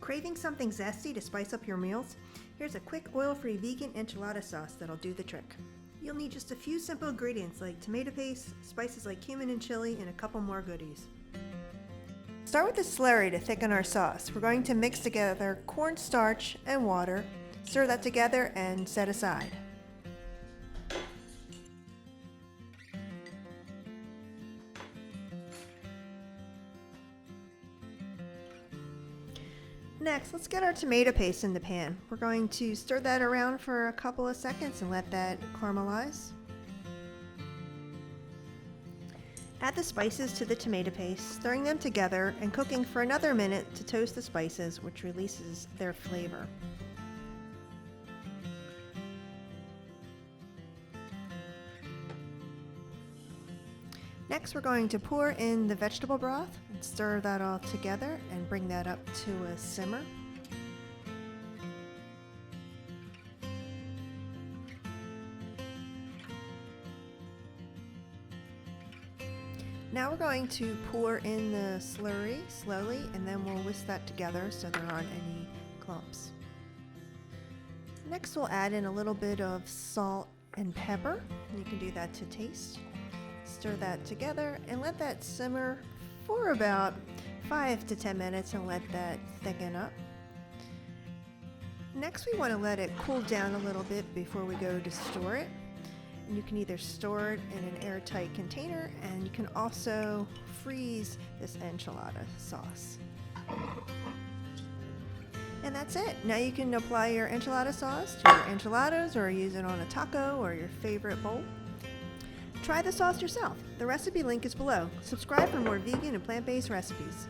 Craving something zesty to spice up your meals? Here's a quick oil-free vegan enchilada sauce that'll do the trick. You'll need just a few simple ingredients like tomato paste, spices like cumin and chili, and a couple more goodies. Start with the slurry to thicken our sauce. We're going to mix together cornstarch and water, stir that together, and set aside. Next, let's get our tomato paste in the pan. We're going to stir that around for a couple of seconds and let that caramelize. Add the spices to the tomato paste, stirring them together and cooking for another minute to toast the spices, which releases their flavor. Next, we're going to pour in the vegetable broth and stir that all together and bring that up to a simmer. Now we're going to pour in the slurry slowly, and then we'll whisk that together so there aren't any clumps. Next, we'll add in a little bit of salt and pepper. You can do that to taste. Stir that together and let that simmer for about 5 to 10 minutes and let that thicken up. Next, we want to let it cool down a little bit before we go to store it. And you can either store it in an airtight container, and you can also freeze this enchilada sauce. And that's it. Now you can apply your enchilada sauce to your enchiladas or use it on a taco or your favorite bowl. Try the sauce yourself. The recipe link is below. Subscribe for more vegan and plant-based recipes.